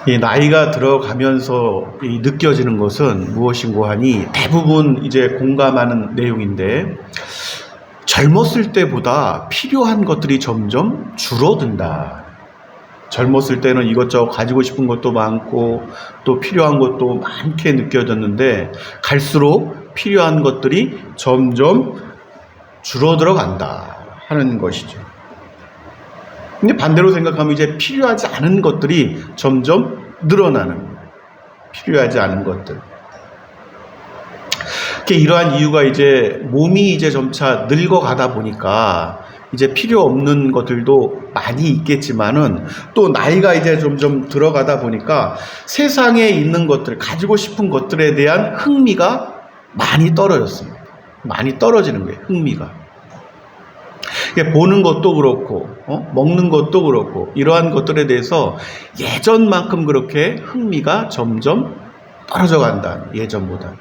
이 나이가 들어가면서 느껴지는 것은 무엇인고 하니 대부분 이제 공감하는 내용인데, 젊었을 때보다 필요한 것들이 점점 줄어든다. 젊었을 때는 이것저것 가지고 싶은 것도 많고 또 필요한 것도 많게 느껴졌는데, 갈수록 필요한 것들이 점점 줄어들어 간다 하는 것이죠. 근데 반대로 생각하면 이제 필요하지 않은 것들이 점점 늘어나는 거예요. 필요하지 않은 것들. 이러한 이유가 이제 몸이 이제 점차 늙어가다 보니까 이제 필요 없는 것들도 많이 있겠지만은, 또 나이가 이제 점점 들어가다 보니까 세상에 있는 것들, 가지고 싶은 것들에 대한 흥미가 많이 떨어졌습니다. 많이 떨어지는 거예요, 흥미가. 보는 것도 그렇고, 먹는 것도 그렇고, 이러한 것들에 대해서 예전만큼 그렇게 흥미가 점점 떨어져 간다, 예전보다.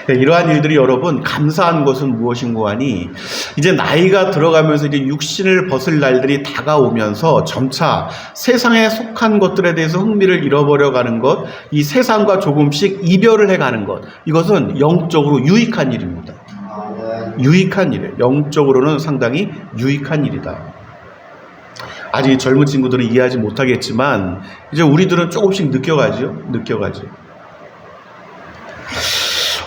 이러한 일들이 여러분, 감사한 것은 무엇인고 하니, 이제 나이가 들어가면서 이제 육신을 벗을 날들이 다가오면서 점차 세상에 속한 것들에 대해서 흥미를 잃어버려 가는 것, 이 세상과 조금씩 이별을 해 가는 것, 이것은 영적으로 유익한 일입니다. 유익한 일이에요. 영적으로는 상당히 유익한 일이다. 아직 젊은 친구들은 이해하지 못하겠지만 이제 우리들은 조금씩 느껴가죠.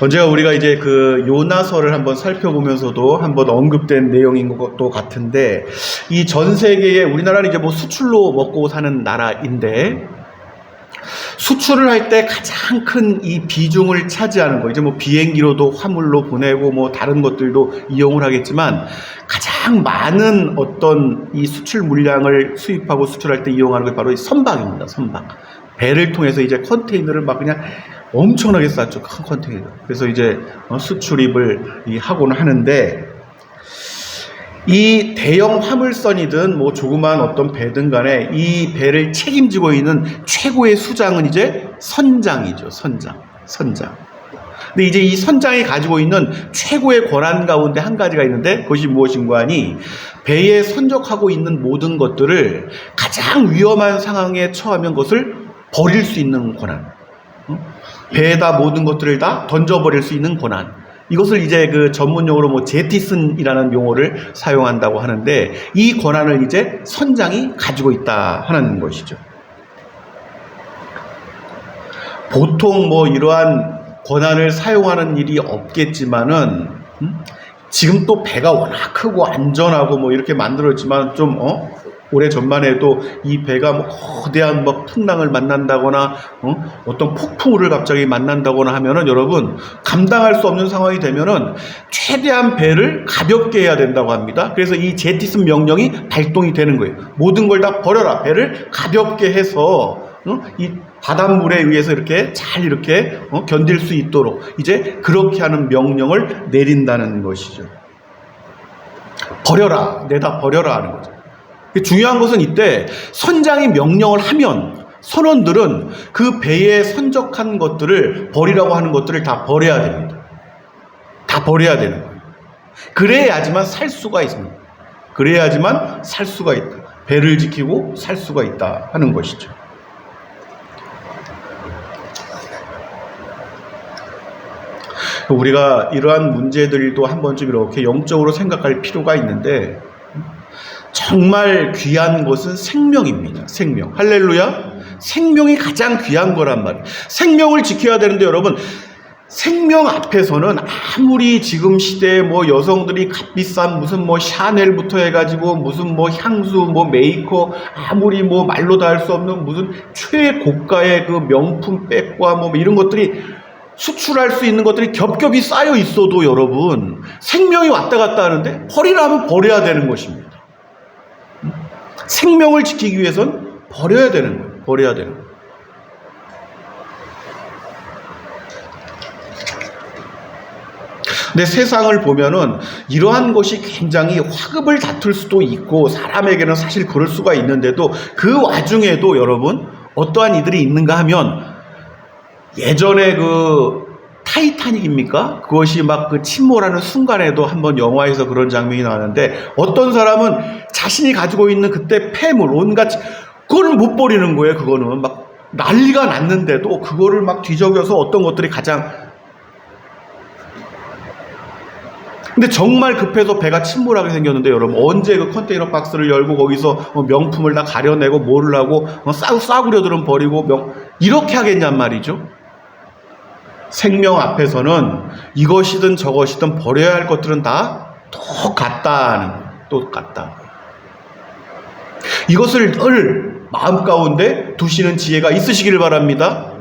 언제가 우리가 이제 그 요나서를 한번 살펴보면서도 한번 언급된 내용인 것도 같은데, 이 전 세계에 우리나라는 이제 뭐 수출로 먹고 사는 나라인데, 수출을 할 때 가장 큰 이 비중을 차지하는 거, 이제 뭐 비행기로도 화물로 보내고 뭐 다른 것들도 이용을 하겠지만, 가장 많은 어떤 이 수출 물량을 수입하고 수출할 때 이용하는 게 바로 이 선박입니다. 선박. 배를 통해서 이제 컨테이너를 막 그냥 엄청나게 쌓죠. 큰 컨테이너. 그래서 이제 수출입을 하고는 하는데, 이 대형 화물선이든 뭐 조그만 어떤 배든 간에 이 배를 책임지고 있는 최고의 수장은 이제 선장이죠. 선장. 근데 이제 이 선장이 가지고 있는 최고의 권한 가운데 한 가지가 있는데, 그것이 무엇인가 하니, 배에 선적하고 있는 모든 것들을 가장 위험한 상황에 처하면 그것을 버릴 수 있는 권한. 배에다 모든 것들을 다 던져버릴 수 있는 권한. 이것을 이제 그 전문용어로 뭐 제티슨이라는 용어를 사용한다고 하는데, 이 권한을 이제 선장이 가지고 있다 하는 것이죠. 보통 뭐 이러한 권한을 사용하는 일이 없겠지만은, 지금 또 배가 워낙 크고 안전하고 뭐 이렇게 만들었지만, 좀 오래 전만 해도 이 배가 뭐 거대한 뭐 풍랑을 만난다거나 어떤 폭풍우를 갑자기 만난다거나 하면은, 여러분, 감당할 수 없는 상황이 되면은 최대한 배를 가볍게 해야 된다고 합니다. 그래서 이 제티슨 명령이 발동이 되는 거예요. 모든 걸 다 버려라. 배를 가볍게 해서 이 바닷물에 의해서 이렇게 잘 이렇게 견딜 수 있도록 이제 그렇게 하는 명령을 내린다는 것이죠. 버려라. 내다 버려라 하는 거죠. 중요한 것은 이때 선장이 명령을 하면 선원들은 그 배에 선적한 것들을 버리라고 하는 것들을 다 버려야 됩니다. 다 버려야 되는 거예요. 그래야지만 살 수가 있습니다. 그래야지만 살 수가 있다. 배를 지키고 살 수가 있다 하는 것이죠. 우리가 이러한 문제들도 한 번쯤 이렇게 영적으로 생각할 필요가 있는데, 정말 귀한 것은 생명입니다. 생명. 할렐루야. 생명이 가장 귀한 거란 말이에요. 생명을 지켜야 되는데, 여러분, 생명 앞에서는 아무리 지금 시대에 뭐 여성들이 값비싼 무슨 뭐 샤넬부터 해가지고 무슨 뭐 향수, 뭐 메이커, 아무리 뭐 말로 다 할 수 없는 무슨 최고가의 그 명품 백과 뭐 이런 것들이 수출할 수 있는 것들이 겹겹이 쌓여 있어도, 여러분, 생명이 왔다 갔다 하는데 버리라면 버려야 되는 것입니다. 생명을 지키기 위해서는 버려야 되는 거예요. 버려야 되는 거예요. 근데 세상을 보면은 이러한 것이 굉장히 화급을 다툴 수도 있고, 사람에게는 사실 그럴 수가 있는데도, 그 와중에도 여러분, 어떠한 이들이 있는가 하면, 예전에 그 타이타닉입니까? 그것이 막 그 침몰하는 순간에도 한번 영화에서 그런 장면이 나왔는데, 어떤 사람은 자신이 가지고 있는 그때 폐물, 온갖 그거를 못 버리는 거예요. 그거는 막 난리가 났는데도 그거를 막 뒤적여서 어떤 것들이 가장, 근데 정말 급해서 배가 침몰하게 생겼는데 여러분 언제 그 컨테이너 박스를 열고 거기서 명품을 다 가려내고 뭐를 하고 싸구려들은 버리고 이렇게 하겠냔 말이죠. 생명 앞에서는 이것이든 저것이든 버려야 할 것들은 다 똑같다는 거예요. 똑같다. 이것을 늘 마음 가운데 두시는 지혜가 있으시길 바랍니다.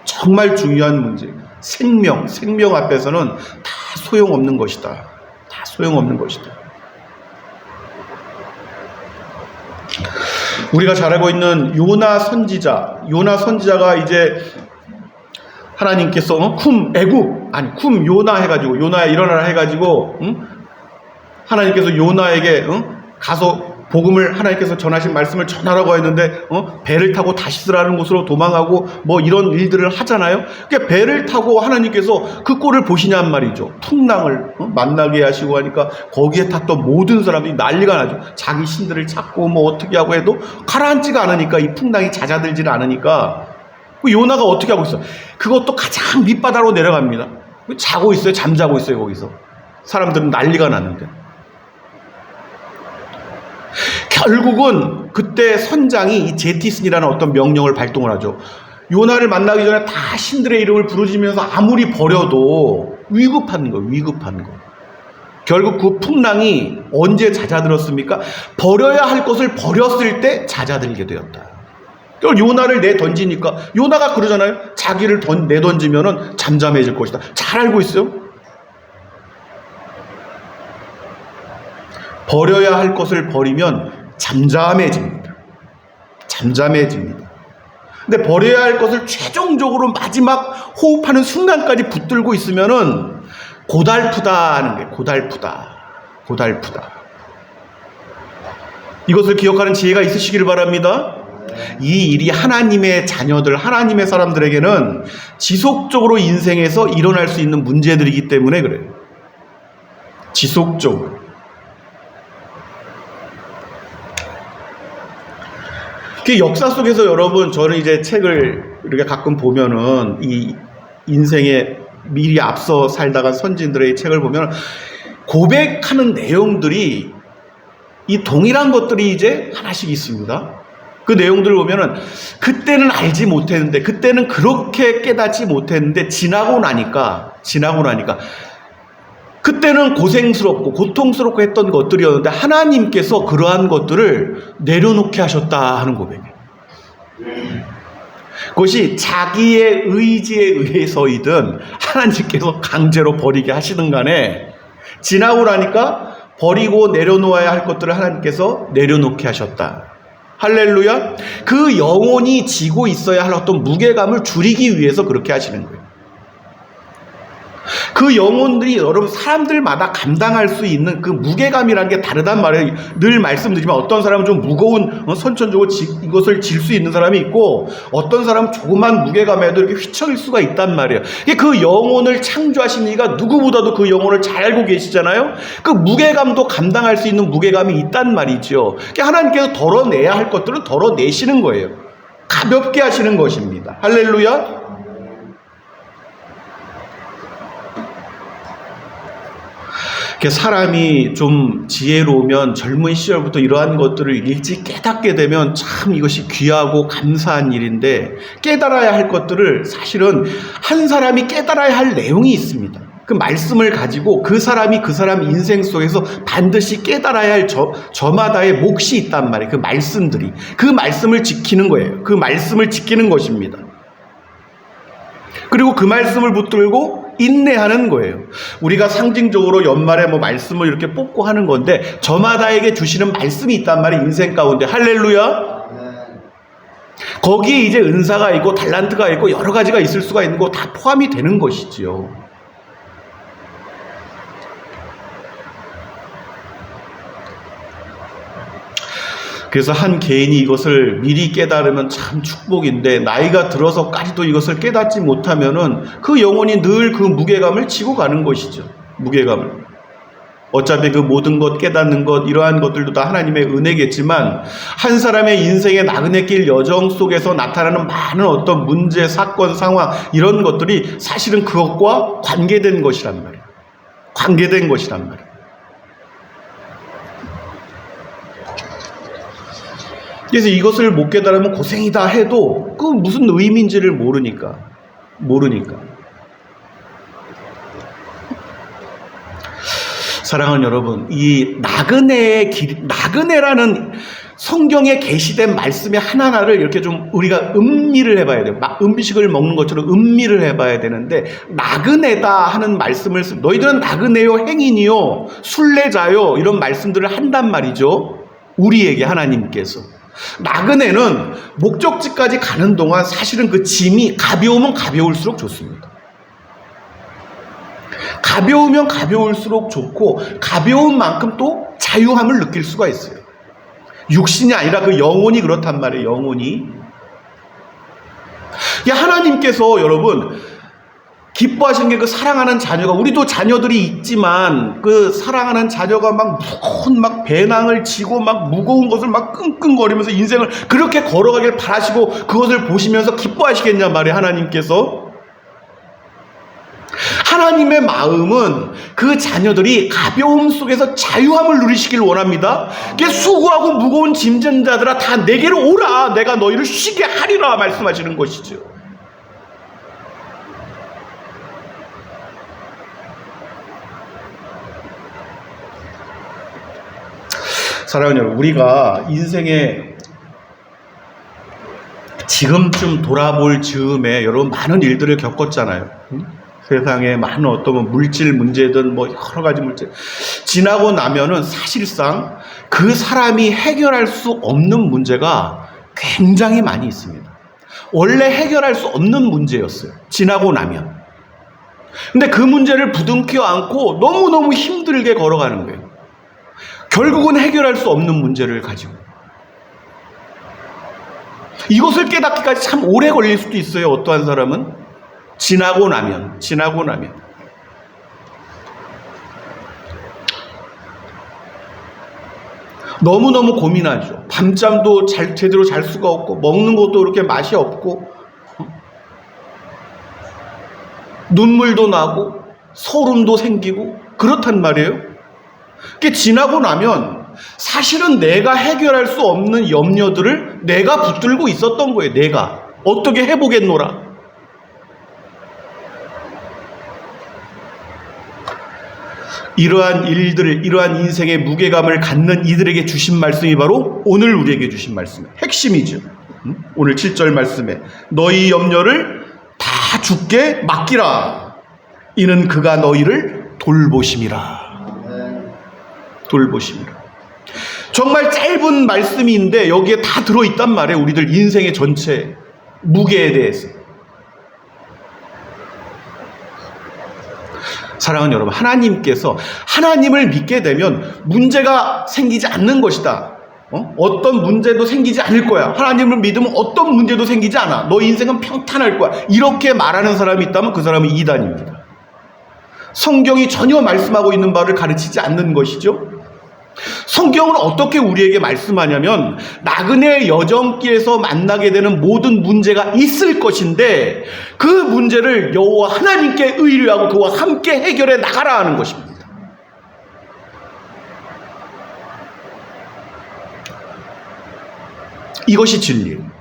정말 중요한 문제. 생명 앞에서는 다 소용없는 것이다. 다 소용없는 것이다. 우리가 잘 알고 있는 요나 선지자가 이제 하나님께서 쿰 요나 해가지고, 요나야 일어나라 해가지고, 하나님께서 요나에게 가서 복음을, 하나님께서 전하신 말씀을 전하라고 했는데 배를 타고 다시스라는 곳으로 도망하고 뭐 이런 일들을 하잖아요. 그러니까 배를 타고 하나님께서 그 꼴을 보시냔 말이죠. 풍랑을 만나게 하시고 하니까 거기에 탔던 모든 사람들이 난리가 나죠. 자기 신들을 찾고 뭐 어떻게 하고 해도 가라앉지가 않으니까, 이 풍랑이 잦아들지를 않으니까 요나가 어떻게 하고 있어? 그것도 가장 밑바닥으로 내려갑니다. 자고 있어요. 잠자고 있어요. 거기서 사람들은 난리가 났는데, 결국은 그때 선장이 이 제티슨이라는 어떤 명령을 발동을 하죠. 요나를 만나기 전에 다 신들의 이름을 부르짖으면서 아무리 버려도 위급한 거. 결국 그 풍랑이 언제 잦아들었습니까? 버려야 할 것을 버렸을 때 잦아들게 되었다. 그걸 요나를 내던지니까, 요나가 그러잖아요. 자기를 내던지면은 잠잠해질 것이다. 잘 알고 있어요. 버려야 할 것을 버리면 잠잠해집니다. 근데 버려야 할 것을 최종적으로 마지막 호흡하는 순간까지 붙들고 있으면은 고달프다는 게, 고달프다. 이것을 기억하는 지혜가 있으시기를 바랍니다. 이 일이 하나님의 자녀들, 하나님의 사람들에게는 지속적으로 인생에서 일어날 수 있는 문제들이기 때문에 그래요. 지속적으로. 그 역사 속에서 여러분, 저는 이제 책을 이렇게 가끔 보면은 이 인생에 미리 앞서 살다간 선진들의 책을 보면 고백하는 내용들이 이 동일한 것들이 이제 하나씩 있습니다. 그 내용들을 보면은 그때는 알지 못했는데, 그때는 그렇게 깨닫지 못했는데 지나고 나니까 그때는 고생스럽고 고통스럽고 했던 것들이었는데 하나님께서 그러한 것들을 내려놓게 하셨다 하는 고백이에요. 그것이 자기의 의지에 의해서이든 하나님께서 강제로 버리게 하시든 간에 지나고 나니까 버리고 내려놓아야 할 것들을 하나님께서 내려놓게 하셨다. 할렐루야. 그 영혼이 지고 있어야 할 어떤 무게감을 줄이기 위해서 그렇게 하시는 거예요. 그 영혼들이 여러분 사람들마다 감당할 수 있는 그 무게감이라는 게 다르단 말이에요. 늘 말씀드리지만 어떤 사람은 좀 무거운 선천적으로 이것을 질 수 있는 사람이 있고, 어떤 사람은 조그만 무게감에도 이렇게 휘청일 수가 있단 말이에요. 그 영혼을 창조하신 이가 누구보다도 그 영혼을 잘 알고 계시잖아요. 그 무게감도 감당할 수 있는 무게감이 있단 말이죠. 하나님께서 덜어내야 할 것들은 덜어내시는 거예요. 가볍게 하시는 것입니다. 할렐루야. 사람이 좀 지혜로우면 젊은 시절부터 이러한 것들을 일찍 깨닫게 되면 참 이것이 귀하고 감사한 일인데, 깨달아야 할 것들을 사실은 한 사람이 깨달아야 할 내용이 있습니다. 그 말씀을 가지고 그 사람 인생 속에서 반드시 깨달아야 할 저마다의 몫이 있단 말이에요. 그 말씀들이. 그 말씀을 지키는 거예요. 그 말씀을 지키는 것입니다. 그리고 그 말씀을 붙들고 인내하는 거예요. 우리가 상징적으로 연말에 뭐 말씀을 이렇게 뽑고 하는 건데 저마다에게 주시는 말씀이 있단 말이에요. 인생 가운데. 할렐루야. 거기에 이제 은사가 있고 달란트가 있고 여러 가지가 있을 수가 있는 거 다 포함이 되는 것이지요. 그래서 한 개인이 이것을 미리 깨달으면 참 축복인데, 나이가 들어서까지도 이것을 깨닫지 못하면은 그 영혼이 늘 그 무게감을 지고 가는 것이죠. 무게감을. 어차피 그 모든 것 깨닫는 것 이러한 것들도 다 하나님의 은혜겠지만 한 사람의 인생의 나그네길 여정 속에서 나타나는 많은 어떤 문제, 사건, 상황 이런 것들이 사실은 그것과 관계된 것이란 말이에요. 관계된 것이란 말이에요. 그래서 이것을 못 깨달으면 고생이다 해도 그 무슨 의미인지를 모르니까. 사랑하는 여러분, 이 나그네라는 성경에 게시된 말씀의 하나하나를 이렇게 좀 우리가 음미를 해봐야 돼요. 음식을 먹는 것처럼 음미를 해봐야 되는데, 나그네다 하는 말씀을 너희들은 나그네요, 행인이요, 순례자요 이런 말씀들을 한단 말이죠. 우리에게 하나님께서. 나그네는 목적지까지 가는 동안 사실은 그 짐이 가벼우면 가벼울수록 좋습니다. 가벼우면 가벼울수록 좋고 가벼운 만큼 또 자유함을 느낄 수가 있어요. 육신이 아니라 그 영혼이 그렇단 말이에요. 영혼이. 하나님께서 여러분 기뻐하신 게 그 사랑하는 자녀가, 우리도 자녀들이 있지만 그 사랑하는 자녀가 막 배낭을 지고 막 무거운 것을 막 끙끙거리면서 인생을 그렇게 걸어가길 바라시고 그것을 보시면서 기뻐하시겠냐 말이에요. 하나님께서. 하나님의 마음은 그 자녀들이 가벼움 속에서 자유함을 누리시길 원합니다. 수고하고 무거운 짐진 자들아 다 내게로 오라, 내가 너희를 쉬게 하리라 말씀하시는 것이죠. 사랑하는 여러분, 우리가 인생에 지금쯤 돌아볼 즈음에 여러분 많은 일들을 겪었잖아요. 세상에 많은 어떤 물질 문제든 여러 가지 문제 지나고 나면은 사실상 그 사람이 해결할 수 없는 문제가 굉장히 많이 있습니다. 원래 해결할 수 없는 문제였어요. 지나고 나면. 근데 그 문제를 부둥켜 안고 너무너무 힘들게 걸어가는 거예요. 결국은 해결할 수 없는 문제를 가지고. 이것을 깨닫기까지 참 오래 걸릴 수도 있어요. 어떠한 사람은. 지나고 나면. 너무너무 고민하죠. 밤잠도 제대로 잘 수가 없고, 먹는 것도 그렇게 맛이 없고, 눈물도 나고, 소름도 생기고, 그렇단 말이에요. 그게 지나고 나면 사실은 내가 해결할 수 없는 염려들을 내가 붙들고 있었던 거예요. 내가. 어떻게 해보겠노라. 이러한 일들을, 이러한 인생의 무게감을 갖는 이들에게 주신 말씀이 바로 오늘 우리에게 주신 말씀의 핵심이죠. 오늘 7절 말씀에 너희 염려를 다 주께 맡기라. 이는 그가 너희를 돌보심이라. 돌보심이라. 정말 짧은 말씀인데 여기에 다 들어있단 말이에요. 우리들 인생의 전체 무게에 대해서. 사랑하는 여러분, 하나님께서 하나님을 믿게 되면 문제가 생기지 않는 것이다. 어떤 문제도 생기지 않을 거야. 하나님을 믿으면 어떤 문제도 생기지 않아. 너 인생은 평탄할 거야. 이렇게 말하는 사람이 있다면 그 사람은 이단입니다. 성경이 전혀 말씀하고 있는 바를 가르치지 않는 것이죠. 성경은 어떻게 우리에게 말씀하냐면 나그네 여정길에서 만나게 되는 모든 문제가 있을 것인데 그 문제를 여호와 하나님께 의뢰하고 그와 함께 해결해 나가라 하는 것입니다. 이것이 진리예요.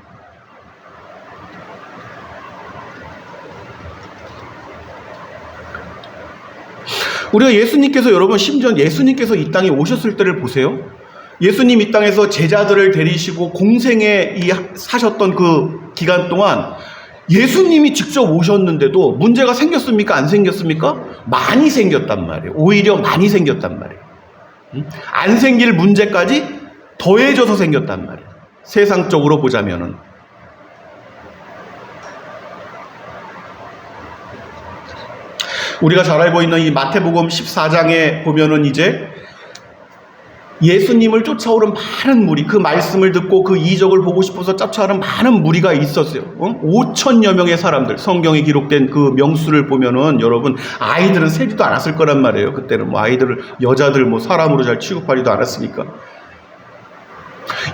우리가 예수님께서, 여러분, 심지어 예수님께서 이 땅에 오셨을 때를 보세요. 예수님 이 땅에서 제자들을 데리시고 공생에 사셨던 그 기간 동안 예수님이 직접 오셨는데도 문제가 생겼습니까? 안 생겼습니까? 많이 생겼단 말이에요. 오히려 많이 생겼단 말이에요. 안 생길 문제까지 더해져서 생겼단 말이에요. 세상적으로 보자면은. 우리가 잘 알고 있는 이 마태복음 14장에 보면은 이제 예수님을 쫓아오는 많은 무리, 그 말씀을 듣고 그 이적을 보고 싶어서 쫓아오는 많은 무리가 있었어요. 5천여 명의 사람들, 성경에 기록된 그 명수를 보면은 여러분, 아이들은 세지도 않았을 거란 말이에요. 그때는 뭐 아이들을, 여자들 뭐 사람으로 잘 취급하지도 않았으니까.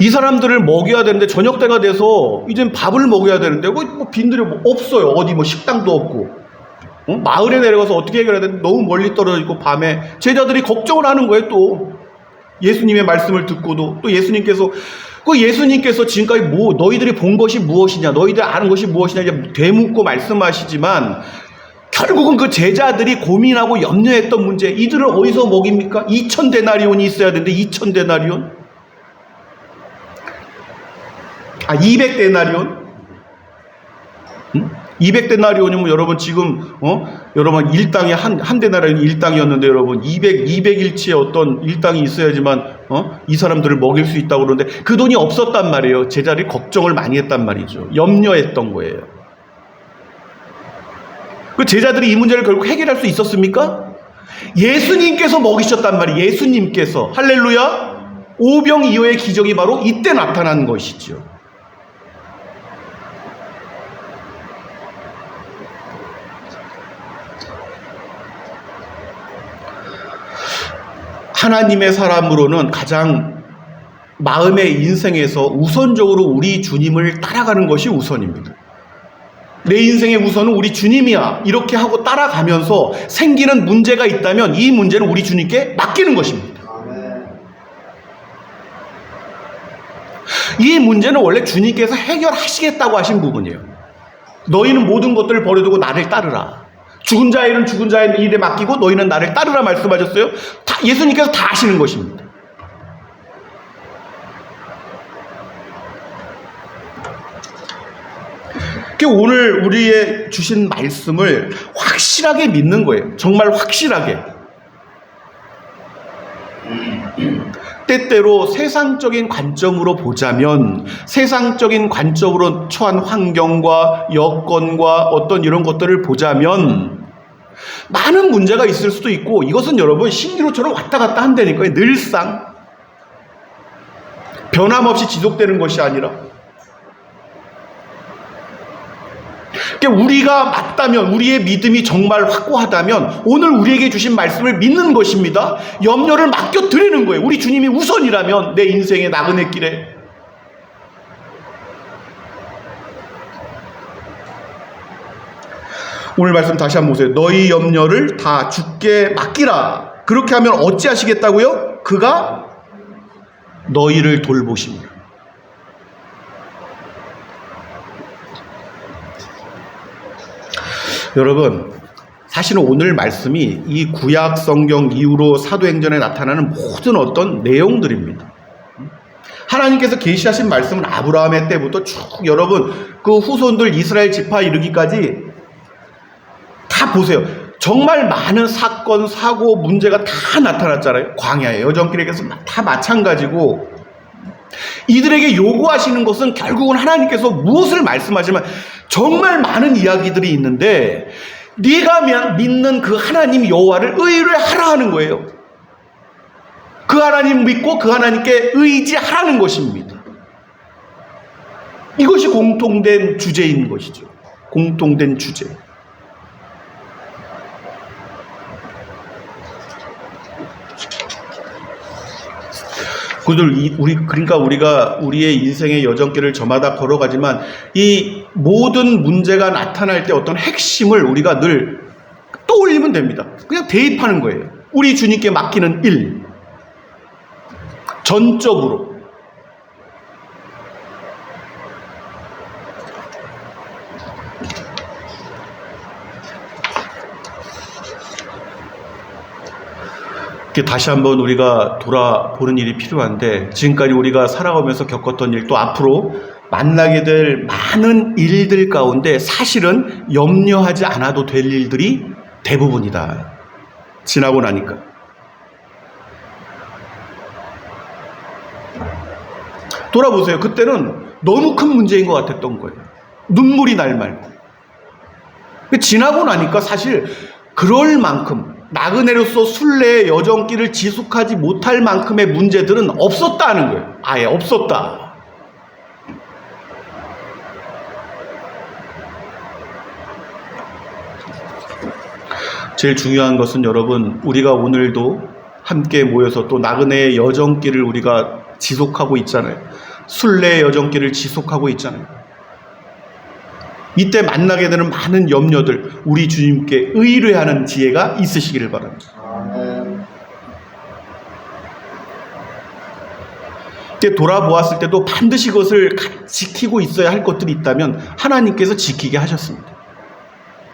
이 사람들을 먹여야 되는데 저녁 때가 돼서 이젠 밥을 먹여야 되는데 뭐 빈들이 뭐 없어요. 어디 뭐 식당도 없고. 마을에 내려가서 어떻게 해결해야 되는데 너무 멀리 떨어져 있고 밤에 제자들이 걱정을 하는 거예요. 또 예수님의 말씀을 듣고도 또 예수님께서 지금까지 뭐 너희들이 본 것이 무엇이냐, 너희들 아는 것이 무엇이냐 이제 되묻고 말씀하시지만 결국은 그 제자들이 고민하고 염려했던 문제, 이들을 어디서 먹입니까? 2,000데나리온이 있어야 되는데 2,000데나리온? 200데나리온? 200데나리온이면 여러분 지금 여러분 일당이 한 데나리온이 일당이었는데 여러분 200일치의 어떤 일당이 있어야지만 이 사람들을 먹일 수 있다고 그러는데 그 돈이 없었단 말이에요. 제자들이 걱정을 많이 했단 말이죠. 염려했던 거예요. 그 제자들이 이 문제를 결국 해결할 수 있었습니까? 예수님께서 먹이셨단 말이에요. 예수님께서. 할렐루야. 오병이어의 기적이 바로 이때 나타난 것이죠. 하나님의 사람으로는 가장 마음의 인생에서 우선적으로 우리 주님을 따라가는 것이 우선입니다. 내 인생의 우선은 우리 주님이야. 이렇게 하고 따라가면서 생기는 문제가 있다면 이 문제는 우리 주님께 맡기는 것입니다. 이 문제는 원래 주님께서 해결하시겠다고 하신 부분이에요. 너희는 모든 것들을 버려두고 나를 따르라. 죽은 자의 일은 죽은 자의 일에 맡기고 너희는 나를 따르라 말씀하셨어요. 예수님께서 다 하시는 것입니다. 오늘 우리의 주신 말씀을 확실하게 믿는 거예요. 정말 확실하게. 때때로 세상적인 관점으로 보자면 세상적인 관점으로 처한 환경과 여건과 어떤 이런 것들을 보자면 많은 문제가 있을 수도 있고 이것은 여러분 신기루처럼 왔다 갔다 한다니까요. 늘상 변함없이 지속되는 것이 아니라 우리가 맞다면 우리의 믿음이 정말 확고하다면 오늘 우리에게 주신 말씀을 믿는 것입니다. 염려를 맡겨드리는 거예요. 우리 주님이 우선이라면 내 인생의 나그네 길에 오늘 말씀 다시 한번 보세요. 너희 염려를 다 주께 맡기라. 그렇게 하면 어찌하시겠다고요? 그가 너희를 돌보십니다. 여러분, 사실은 오늘 말씀이 이 구약 성경 이후로 사도행전에 나타나는 모든 어떤 내용들입니다. 하나님께서 계시하신 말씀은 아브라함의 때부터 쭉 여러분 그 후손들 이스라엘 지파 이르기까지 다 보세요. 정말 많은 사건, 사고, 문제가 다 나타났잖아요. 광야의 여정길에서 다 마찬가지고 이들에게 요구하시는 것은 결국은 하나님께서 무엇을 말씀하시면 정말 많은 이야기들이 있는데 네가 믿는 그 하나님 여호와를 의를 하라 하는 거예요. 그 하나님 믿고 그 하나님께 의지하라는 것입니다. 이것이 공통된 주제인 것이죠. 공통된 주제. 그러니까 우리가 우리의 인생의 여정길을 저마다 걸어가지만 이 모든 문제가 나타날 때 어떤 핵심을 우리가 늘 떠올리면 됩니다. 그냥 대입하는 거예요. 우리 주님께 맡기는 일. 전적으로. 다시 한번 우리가 돌아보는 일이 필요한데 지금까지 우리가 살아가면서 겪었던 일 또 앞으로 만나게 될 많은 일들 가운데 사실은 염려하지 않아도 될 일들이 대부분이다. 지나고 나니까. 돌아보세요. 그때는 너무 큰 문제인 것 같았던 거예요. 눈물이 날 말고. 지나고 나니까 사실 그럴 만큼 나그네로서 순례의 여정길을 지속하지 못할 만큼의 문제들은 없었다는 거예요. 아예 없었다. 제일 중요한 것은 여러분, 우리가 오늘도 함께 모여서 또 나그네의 여정길을 우리가 지속하고 있잖아요. 순례의 여정길을 지속하고 있잖아요. 이때 만나게 되는 많은 염려들, 우리 주님께 의뢰하는 지혜가 있으시기를 바랍니다. 이때 돌아보았을 때도 반드시 그것을 지키고 있어야 할 것들이 있다면 하나님께서 지키게 하셨습니다.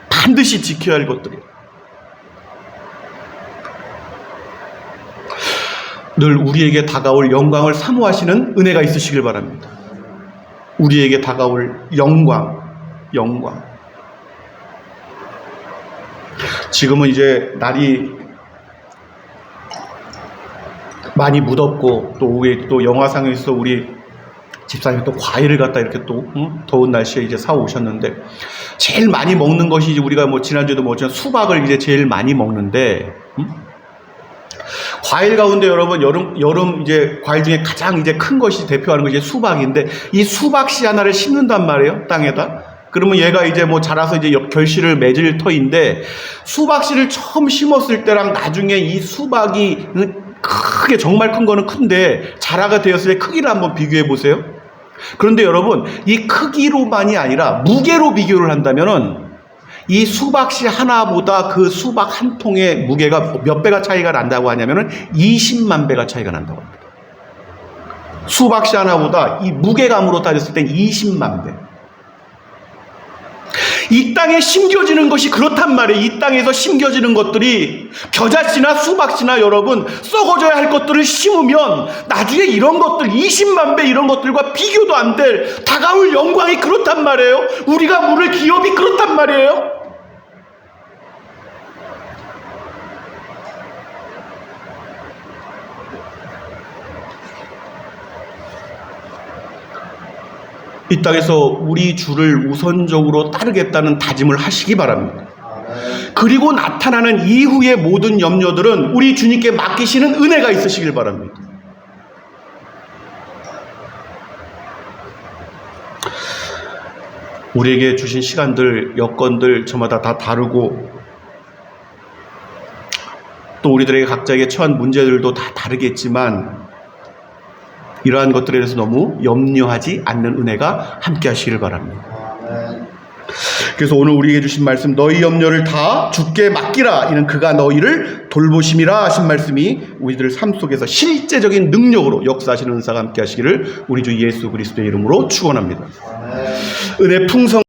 반드시 지켜야 할 것들이에요. 늘 우리에게 다가올 영광을 사모하시는 은혜가 있으시길 바랍니다. 우리에게 다가올 영광. 지금은 이제 날이 많이 무덥고 또 우리 또 영화상에서 우리 집사님이 또 과일을 갖다 이렇게 또 더운 날씨에 이제 사 오셨는데, 제일 많이 먹는 것이 이제 우리가 뭐 지난주에도 먹었지만 수박을 이제 제일 많이 먹는데, 과일 가운데 여러분 여름 이제 과일 중에 가장 이제 큰 것이 대표하는 것이 수박인데, 이 수박씨 하나를 심는단 말이에요, 땅에다. 그러면 얘가 이제 뭐 자라서 이제 결실을 맺을 터인데, 수박씨를 처음 심었을 때랑 나중에 이 수박이 크게, 정말 큰 거는 큰데 자라가 되었을 때 크기를 한번 비교해 보세요. 그런데 여러분, 이 크기로만이 아니라 무게로 비교를 한다면은 이 수박씨 하나보다 그 수박 한 통의 무게가 몇 배가 차이가 난다고 하냐면은 20만 배가 차이가 난다고 합니다. 수박씨 하나보다 이 무게감으로 따졌을 땐 20만 배. 이 땅에 심겨지는 것이 그렇단 말이에요. 이 땅에서 심겨지는 것들이 겨자씨나 수박씨나 여러분 썩어져야 할 것들을 심으면 나중에 이런 것들 20만 배 이런 것들과 비교도 안 될 다가올 영광이 그렇단 말이에요. 우리가 물을 기업이 그렇단 말이에요. 이 땅에서 우리 주를 우선적으로 따르겠다는 다짐을 하시기 바랍니다. 그리고 나타나는 이후의 모든 염려들은 우리 주님께 맡기시는 은혜가 있으시길 바랍니다. 우리에게 주신 시간들, 여건들 저마다 다 다르고, 또 우리들에게 각자에게 처한 문제들도 다 다르겠지만, 이러한 것들에 대해서 너무 염려하지 않는 은혜가 함께 하시기를 바랍니다. 그래서 오늘 우리에게 주신 말씀, 너희 염려를 다 주께 맡기라, 이는 그가 너희를 돌보심이라 하신 말씀이 우리들 삶 속에서 실제적인 능력으로 역사하시는 은사가 함께 하시기를 우리 주 예수 그리스도의 이름으로 축원합니다. 은혜 풍성